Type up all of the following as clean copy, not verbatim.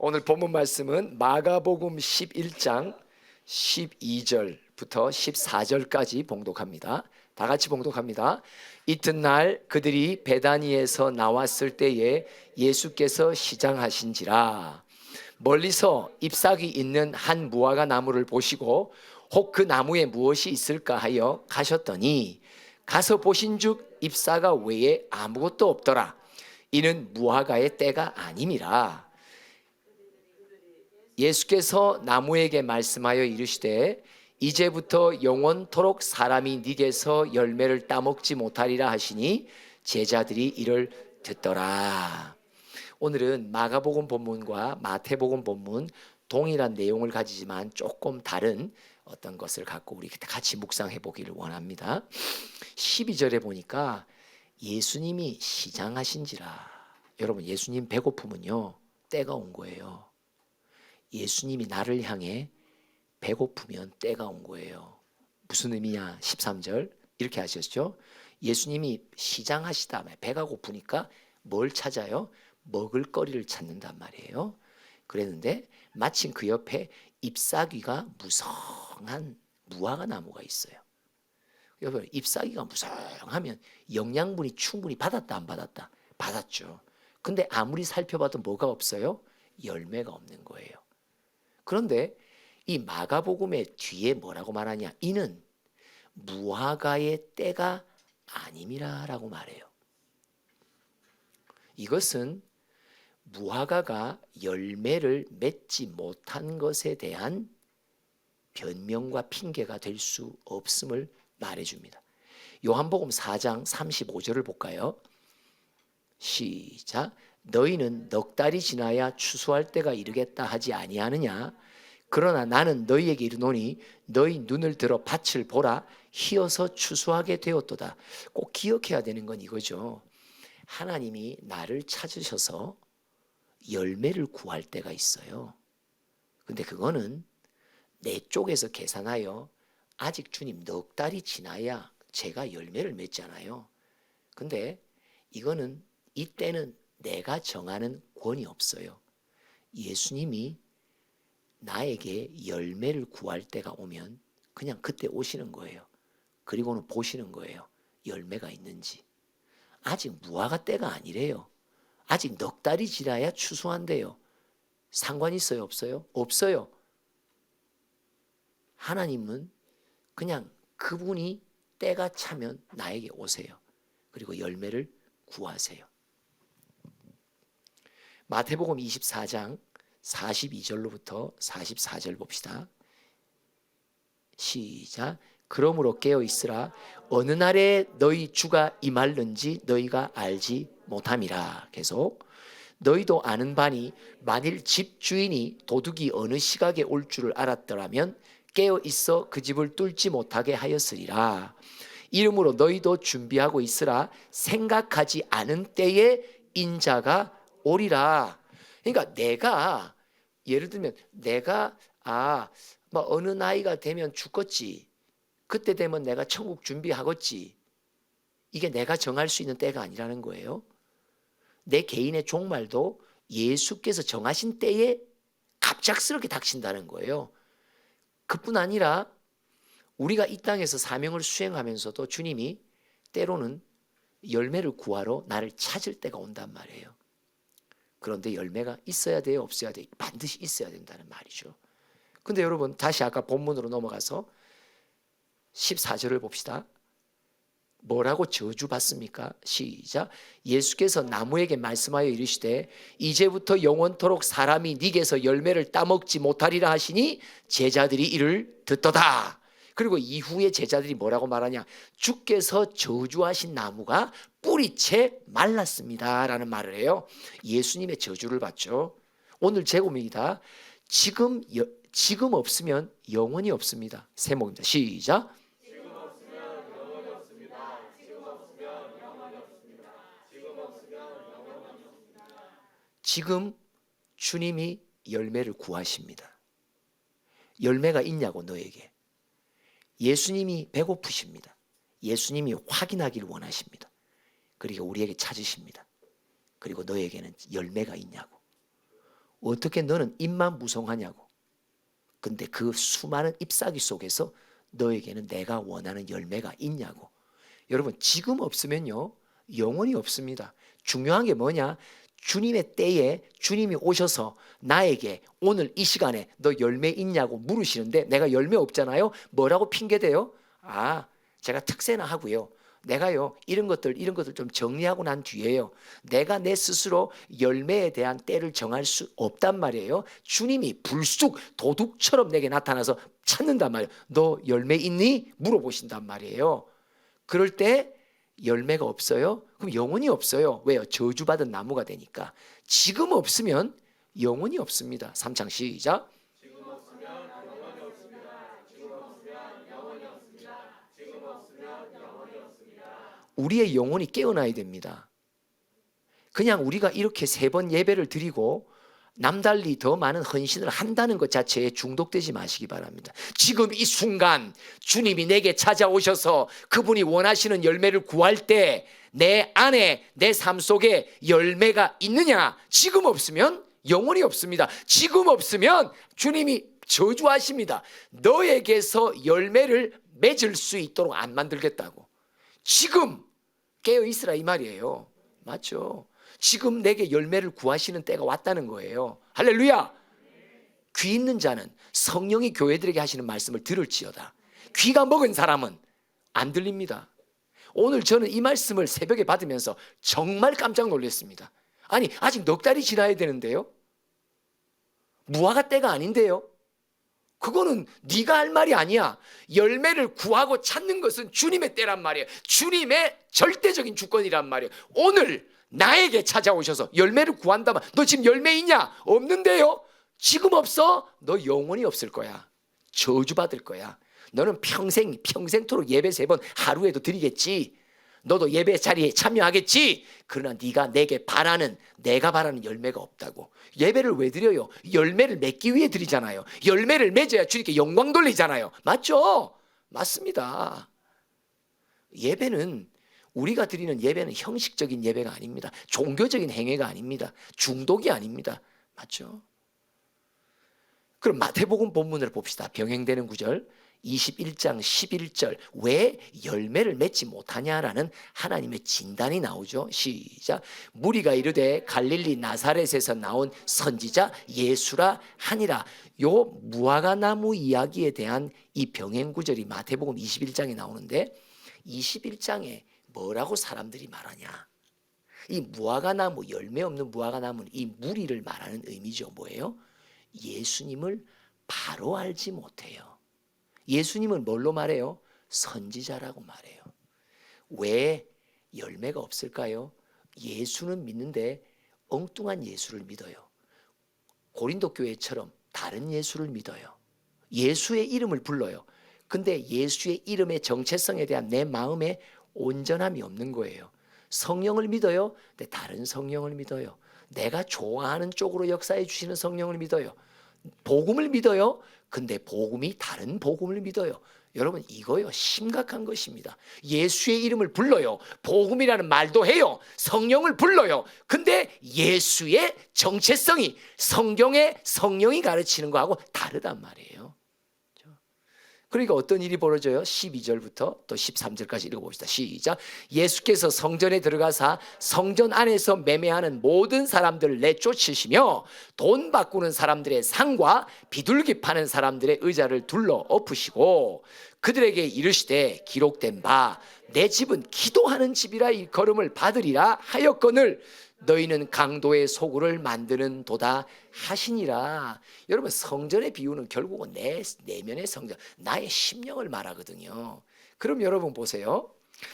오늘 본문 말씀은 마가복음 11장 12절부터 14절까지 봉독합니다. 다 같이 봉독합니다. 이튿날 그들이 베다니에서 나왔을 때에 예수께서 시장하신지라. 멀리서 잎사귀 있는 한 무화과 나무를 보시고 혹 그 나무에 무엇이 있을까 하여 가셨더니 가서 보신즉 잎사가 외에 아무것도 없더라. 이는 무화과의 때가 아님이라. 예수께서 나무에게 말씀하여 이르시되 이제부터 영원토록 사람이 네게서 열매를 따먹지 못하리라 하시니 제자들이 이를 듣더라. 오늘은 마가복음 본문과 마태복음 본문 동일한 내용을 가지지만 조금 다른 어떤 것을 갖고 우리 같이 묵상해 보기를 원합니다. 12절에 보니까 예수님이 시장하신지라. 여러분, 예수님 배고픔은요, 때가 온 거예요. 예수님이 나를 향해 배고프면 때가 온 거예요. 무슨 의미냐? 13절 이렇게 하셨죠. 예수님이 시장하시다. 배가 고프니까 뭘 찾아요? 먹을거리를 찾는단 말이에요. 그랬는데 마침 그 옆에 잎사귀가 무성한 무화과 나무가 있어요. 여러분, 잎사귀가 무성하면 영양분이 충분히 받았다 안 받았다? 받았죠. 근데 아무리 살펴봐도 뭐가 없어요? 열매가 없는 거예요. 그런데 이 마가복음의 뒤에 뭐라고 말하냐? 이는 무화과의 때가 아님이라 라고 말해요. 이것은 무화과가 열매를 맺지 못한 것에 대한 변명과 핑계가 될 수 없음을 말해줍니다. 요한복음 4장 35절을 볼까요? 시작. 너희는 넉 달이 지나야 추수할 때가 이르겠다 하지 아니하느냐? 그러나 나는 너희에게 이르노니 너희 눈을 들어 밭을 보라. 희어서 추수하게 되었도다. 꼭 기억해야 되는 건 이거죠. 하나님이 나를 찾으셔서 열매를 구할 때가 있어요. 근데 그거는 내 쪽에서 계산하여 아직 주님 넉 달이 지나야 제가 열매를 맺잖아요. 근데 이거는 이때는 내가 정하는 권이 없어요. 예수님이 나에게 열매를 구할 때가 오면 그냥 그때 오시는 거예요. 그리고는 보시는 거예요. 열매가 있는지. 아직 무화과 때가 아니래요. 아직 넉 달이 지나야 추수한대요. 상관 있어요? 없어요? 없어요. 하나님은 그냥 그분이 때가 차면 나에게 오세요. 그리고 열매를 구하세요. 마태복음 24장 42절로부터 44절 봅시다. 시작. 그러므로 깨어 있으라. 어느 날에 너희 주가 임할는지 너희가 알지 못함이라. 계속. 너희도 아는 바니 만일 집 주인이 도둑이 어느 시각에 올 줄을 알았더라면 깨어 있어 그 집을 뚫지 못하게 하였으리라. 이러므로 너희도 준비하고 있으라. 생각하지 않은 때에 인자가 오리라. 그러니까 내가 예를 들면 내가 뭐 어느 나이가 되면 죽겠지. 그때 되면 내가 천국 준비하겠지. 이게 내가 정할 수 있는 때가 아니라는 거예요. 내 개인의 종말도 예수께서 정하신 때에 갑작스럽게 닥친다는 거예요. 그뿐 아니라 우리가 이 땅에서 사명을 수행하면서도 주님이 때로는 열매를 구하러 나를 찾을 때가 온단 말이에요. 그런데 열매가 있어야 돼요? 없어야 돼요? 반드시 있어야 된다는 말이죠. 근데 여러분, 다시 아까 본문으로 넘어가서 14절을 봅시다. 뭐라고 저주받습니까? 시작. 예수께서 나무에게 말씀하여 이르시되 이제부터 영원토록 사람이 네게서 열매를 따먹지 못하리라 하시니 제자들이 이를 듣도다. 그리고 이후에 제자들이 뭐라고 말하냐? 주께서 저주하신 나무가 뿌리채 말랐습니다 라는 말을 해요. 예수님의 저주를 받죠. 오늘 제고입니다. 지금 없으면 영원히 없습니다. 세목입니다. 시작. 지금 주님이 열매를 구하십니다. 열매가 있냐고 너에게. 예수님이 배고프십니다. 예수님이 확인하기를 원하십니다. 그리고 우리에게 찾으십니다. 그리고 너에게는 열매가 있냐고. 어떻게 너는 잎만 무성하냐고. 근데 그 수많은 잎사귀 속에서 너에게는 내가 원하는 열매가 있냐고. 여러분, 지금 없으면요 영원히 없습니다. 중요한 게 뭐냐? 주님의 때에 주님이 오셔서 나에게 오늘 이 시간에 너 열매 있냐고 물으시는데 내가 열매 없잖아요. 뭐라고 핑계대요? 제가 특세나 하고요, 내가요 이런 것들 좀 정리하고 난 뒤에요 내가 내 스스로 열매에 대한 때를 정할 수 없단 말이에요. 주님이 불쑥 도둑처럼 내게 나타나서 찾는단 말이에요. 너 열매 있니? 물어보신단 말이에요. 그럴 때 열매가 없어요? 그럼 영원히 없어요. 왜요? 저주받은 나무가 되니까. 지금 없으면 영원히 없습니다. 3창 시작. 우리의 영혼이 깨어나야 됩니다. 그냥 우리가 이렇게 3번 예배를 드리고 남달리 더 많은 헌신을 한다는 것 자체에 중독되지 마시기 바랍니다. 지금 이 순간 주님이 내게 찾아오셔서 그분이 원하시는 열매를 구할 때 내 안에 내 삶 속에 열매가 있느냐? 지금 없으면 영원히 없습니다. 지금 없으면 주님이 저주하십니다. 너에게서 열매를 맺을 수 있도록 안 만들겠다고. 지금 깨어있으라 이 말이에요. 맞죠? 지금 내게 열매를 구하시는 때가 왔다는 거예요. 할렐루야. 귀 있는 자는 성령이 교회들에게 하시는 말씀을 들을지어다. 귀가 먹은 사람은 안 들립니다. 오늘 저는 이 말씀을 새벽에 받으면서 정말 깜짝 놀랐습니다. 아니, 아직 넉 달이 지나야 되는데요, 무화과 때가 아닌데요. 그거는 네가 할 말이 아니야. 열매를 구하고 찾는 것은 주님의 때란 말이에요. 주님의 절대적인 주권이란 말이에요. 오늘 나에게 찾아오셔서 열매를 구한다면 너 지금 열매 있냐? 없는데요. 지금 없어? 너 영원히 없을 거야. 저주받을 거야. 너는 평생토록 예배 3번 하루에도 드리겠지. 너도 예배 자리에 참여하겠지. 그러나 네가 내게 바라는, 내가 바라는 열매가 없다고. 예배를 왜 드려요? 열매를 맺기 위해 드리잖아요. 열매를 맺어야 주님께 영광 돌리잖아요. 맞죠? 맞습니다. 예배는, 우리가 드리는 예배는 형식적인 예배가 아닙니다. 종교적인 행위가 아닙니다. 중독이 아닙니다. 맞죠? 그럼 마태복음 본문을 봅시다. 병행되는 구절 21장 11절. 왜 열매를 맺지 못하냐라는 하나님의 진단이 나오죠. 시작. 무리가 이르되 갈릴리 나사렛에서 나온 선지자 예수라 하니라. 요 무화과 나무 이야기에 대한 이 병행 구절이 마태복음 21장에 나오는데 21장에 뭐라고 사람들이 말하냐? 이 무화과 나무, 열매 없는 무화과 나무는 이 무리를 말하는 의미죠. 뭐예요? 예수님을 바로 알지 못해요. 예수님을 뭘로 말해요? 선지자라고 말해요. 왜 열매가 없을까요? 예수는 믿는데 엉뚱한 예수를 믿어요. 고린도 교회처럼 다른 예수를 믿어요. 예수의 이름을 불러요. 근데 예수의 이름의 정체성에 대한 내 마음에 온전함이 없는 거예요. 성령을 믿어요. 근데 다른 성령을 믿어요. 내가 좋아하는 쪽으로 역사해 주시는 성령을 믿어요. 복음을 믿어요. 근데 복음이 다른 복음을 믿어요. 여러분, 이거요 심각한 것입니다. 예수의 이름을 불러요. 복음이라는 말도 해요. 성령을 불러요. 근데 예수의 정체성이 성경의 성령이 가르치는 거하고 다르단 말이에요. 그러니까 어떤 일이 벌어져요? 12절부터 또 13절까지 읽어봅시다. 시작. 예수께서 성전에 들어가사 성전 안에서 매매하는 모든 사람들을 내쫓으시며 돈 바꾸는 사람들의 상과 비둘기 파는 사람들의 의자를 둘러 엎으시고 그들에게 이르시되 기록된 바 내 집은 기도하는 집이라 일컬음을 받으리라 하였거늘 너희는 강도의 소굴을 만드는 도다 하시니라. 여러분, 성전의 비유는 결국은 내 내면의 성전, 나의 심령을 말하거든요. 그럼 여러분 보세요.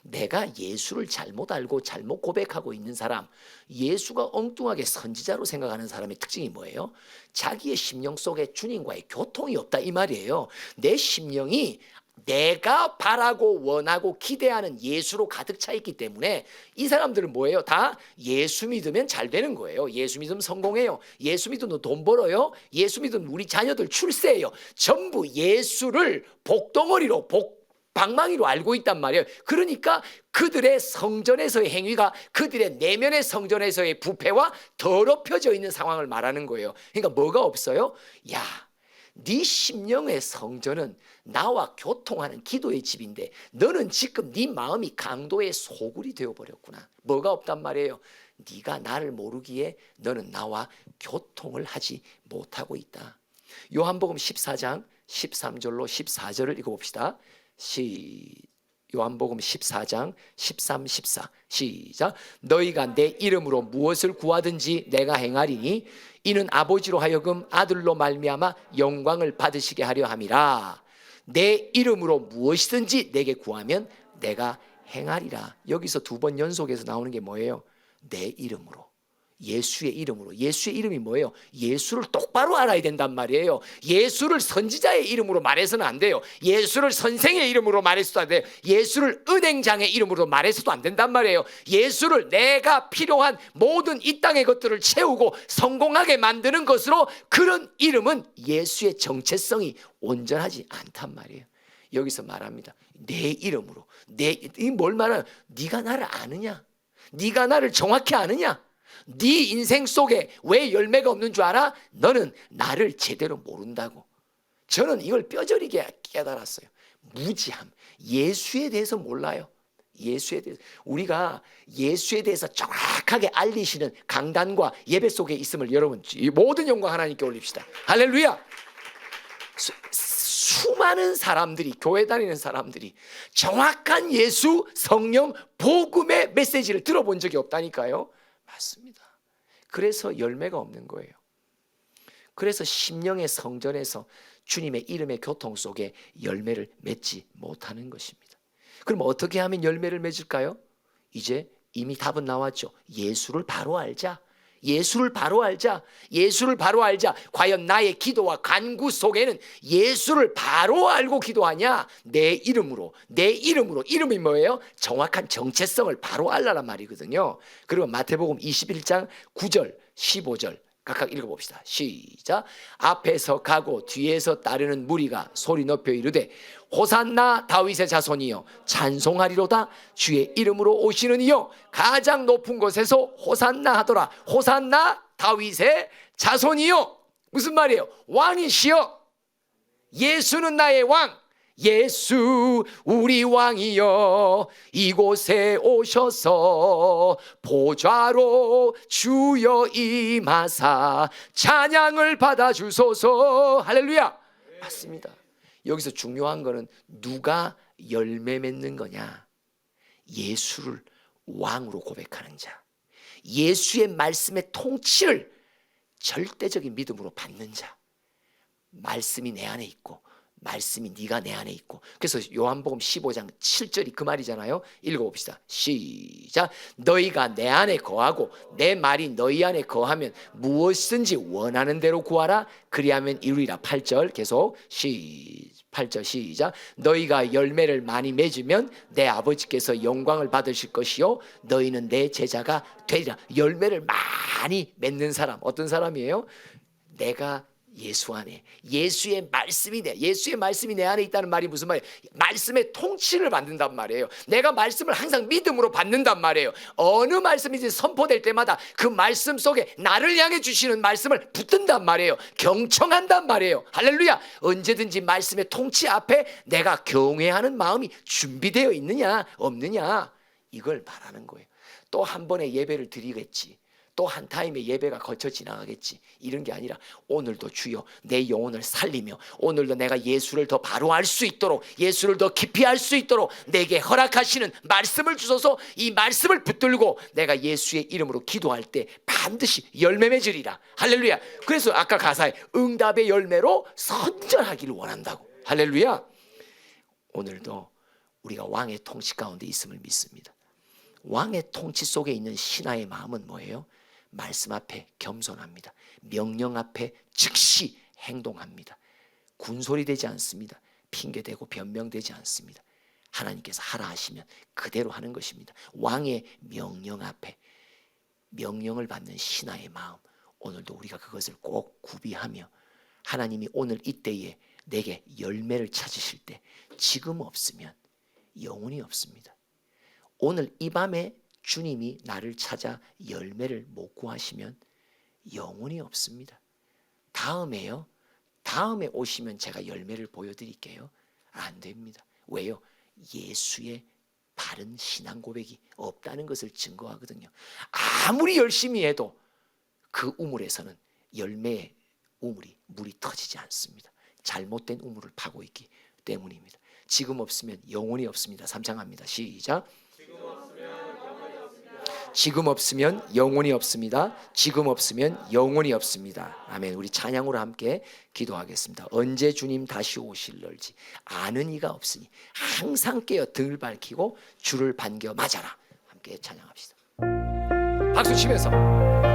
내가 예수를 잘못 알고 잘못 고백하고 있는 사람, 예수가 엉뚱하게 선지자로 생각하는 사람의 특징이 뭐예요? 자기의 심령 속에 주님과의 교통이 없다 이 말이에요. 내 심령이 내가 바라고 원하고 기대하는 예수로 가득 차 있기 때문에 이 사람들은 뭐예요? 다 예수 믿으면 잘 되는 거예요. 예수 믿으면 성공해요. 예수 믿으면 돈 벌어요. 예수 믿으면 우리 자녀들 출세해요. 전부 예수를 복덩어리로 방망이로 알고 있단 말이에요. 그러니까 그들의 성전에서의 행위가 그들의 내면의 성전에서의 부패와 더럽혀져 있는 상황을 말하는 거예요. 그러니까 뭐가 없어요? 야, 네 심령의 성전은 나와 교통하는 기도의 집인데 너는 지금 네 마음이 강도의 소굴이 되어버렸구나. 뭐가 없단 말이에요? 네가 나를 모르기에 너는 나와 교통을 하지 못하고 있다. 요한복음 14장 13절로 14절을 읽어봅시다. 요한복음 14장 13, 14 시작. 너희가 내 이름으로 무엇을 구하든지 내가 행하리니 이는 아버지로 하여금 아들로 말미암아 영광을 받으시게 하려 함이라. 내 이름으로 무엇이든지 내게 구하면 내가 행하리라. 여기서 두 번 연속해서 나오는 게 뭐예요? 내 이름으로, 예수의 이름으로. 예수의 이름이 뭐예요? 예수를 똑바로 알아야 된단 말이에요. 예수를 선지자의 이름으로 말해서는 안 돼요. 예수를 선생의 이름으로 말해서도 안 돼요. 예수를 은행장의 이름으로 말해서도 안 된단 말이에요. 예수를 내가 필요한 모든 이 땅의 것들을 채우고 성공하게 만드는 것으로, 그런 이름은 예수의 정체성이 온전하지 않단 말이에요. 여기서 말합니다. 내 이름으로. 이 뭘 말하냐? 네가 나를 아느냐? 네가 나를 정확히 아느냐? 네 인생 속에 왜 열매가 없는 줄 알아? 너는 나를 제대로 모른다고. 저는 이걸 뼈저리게 깨달았어요. 무지함. 예수에 대해서 몰라요. 예수에 대해서. 우리가 예수에 대해서 정확하게 알리시는 강단과 예배 속에 있음을 여러분 모든 영광 하나님께 올립시다. 할렐루야. 수많은 사람들이, 교회 다니는 사람들이 정확한 예수, 성령, 복음의 메시지를 들어본 적이 없다니까요. 맞습니다. 그래서 열매가 없는 거예요. 그래서 심령의 성전에서 주님의 이름의 교통 속에 열매를 맺지 못하는 것입니다. 그럼 어떻게 하면 열매를 맺을까요? 이제 이미 답은 나왔죠. 예수를 바로 알자. 예수를 바로 알자. 예수를 바로 알자. 과연 나의 기도와 간구 속에는 예수를 바로 알고 기도하냐? 내 이름으로. 내 이름으로. 이름이 뭐예요? 정확한 정체성을 바로 알라란 말이거든요. 그리고 마태복음 21장 9절 15절 각각 읽어봅시다. 시작. 앞에서 가고 뒤에서 따르는 무리가 소리 높여 이르되 호산나 다윗의 자손이여 찬송하리로다. 주의 이름으로 오시는 이여 가장 높은 곳에서 호산나 하더라. 호산나 다윗의 자손이여. 무슨 말이에요? 왕이시여. 예수는 나의 왕. 예수 우리 왕이여 이곳에 오셔서 보좌로 주여 임하사 찬양을 받아주소서. 할렐루야. 맞습니다. 여기서 중요한 거는 누가 열매 맺는 거냐? 예수를 왕으로 고백하는 자, 예수의 말씀의 통치를 절대적인 믿음으로 받는 자. 말씀이 내 안에 있고 말씀이 네가 내 안에 있고. 그래서 요한복음 15장 7절이 그 말이잖아요. 읽어봅시다. 시작. 너희가 내 안에 거하고 내 말이 너희 안에 거하면 무엇이든지 원하는 대로 구하라. 그리하면 이루리라. 8절 계속 8절 시작. 너희가 열매를 많이 맺으면 내 아버지께서 영광을 받으실 것이요 너희는 내 제자가 되리라. 열매를 많이 맺는 사람 어떤 사람이에요? 내가 예수 안에, 예수의 말씀이 내 안에 있다는 말이 무슨 말이에요? 말씀의 통치를 받는단 말이에요. 내가 말씀을 항상 믿음으로 받는단 말이에요. 어느 말씀이지 선포될 때마다 그 말씀 속에 나를 향해 주시는 말씀을 붙든단 말이에요. 경청한단 말이에요. 할렐루야. 언제든지 말씀의 통치 앞에 내가 경외하는 마음이 준비되어 있느냐 없느냐, 이걸 말하는 거예요. 또 한 번의 예배를 드리겠지, 또 한 타임의 예배가 거쳐 지나가겠지, 이런 게 아니라 오늘도 주여 내 영혼을 살리며 오늘도 내가 예수를 더 바로 알 수 있도록, 예수를 더 깊이 알 수 있도록 내게 허락하시는 말씀을 주소서. 이 말씀을 붙들고 내가 예수의 이름으로 기도할 때 반드시 열매 맺으리라. 할렐루야. 그래서 아까 가사에 응답의 열매로 선전하기를 원한다고. 할렐루야. 오늘도 우리가 왕의 통치 가운데 있음을 믿습니다. 왕의 통치 속에 있는 신하의 마음은 뭐예요? 말씀 앞에 겸손합니다. 명령 앞에 즉시 행동합니다. 군소리 되지 않습니다. 핑계대고 변명되지 않습니다. 하나님께서 하라 하시면 그대로 하는 것입니다. 왕의 명령 앞에 명령을 받는 신하의 마음, 오늘도 우리가 그것을 꼭 구비하며 하나님이 오늘 이때에 내게 열매를 찾으실 때 지금 없으면 영혼이 없습니다. 오늘 이 밤에 주님이 나를 찾아 열매를 못 구하시면 영혼이 없습니다. 다음에요. 다음에 오시면 제가 열매를 보여드릴게요. 안 됩니다. 왜요? 예수의 바른 신앙 고백이 없다는 것을 증거하거든요. 아무리 열심히 해도 그 우물에서는 열매의 물이 터지지 않습니다. 잘못된 우물을 파고 있기 때문입니다. 지금 없으면 영혼이 없습니다. 3장 합니다. 시작. 지금 없으면 영혼이 없습니다. 지금 없으면 영혼이 없습니다. 아멘. 우리 찬양으로 함께 기도하겠습니다. 언제 주님 다시 오실런지 아는 이가 없으니 항상 깨어 등을 밝히고 주를 반겨 맞아라. 함께 찬양합시다. 박수 치면서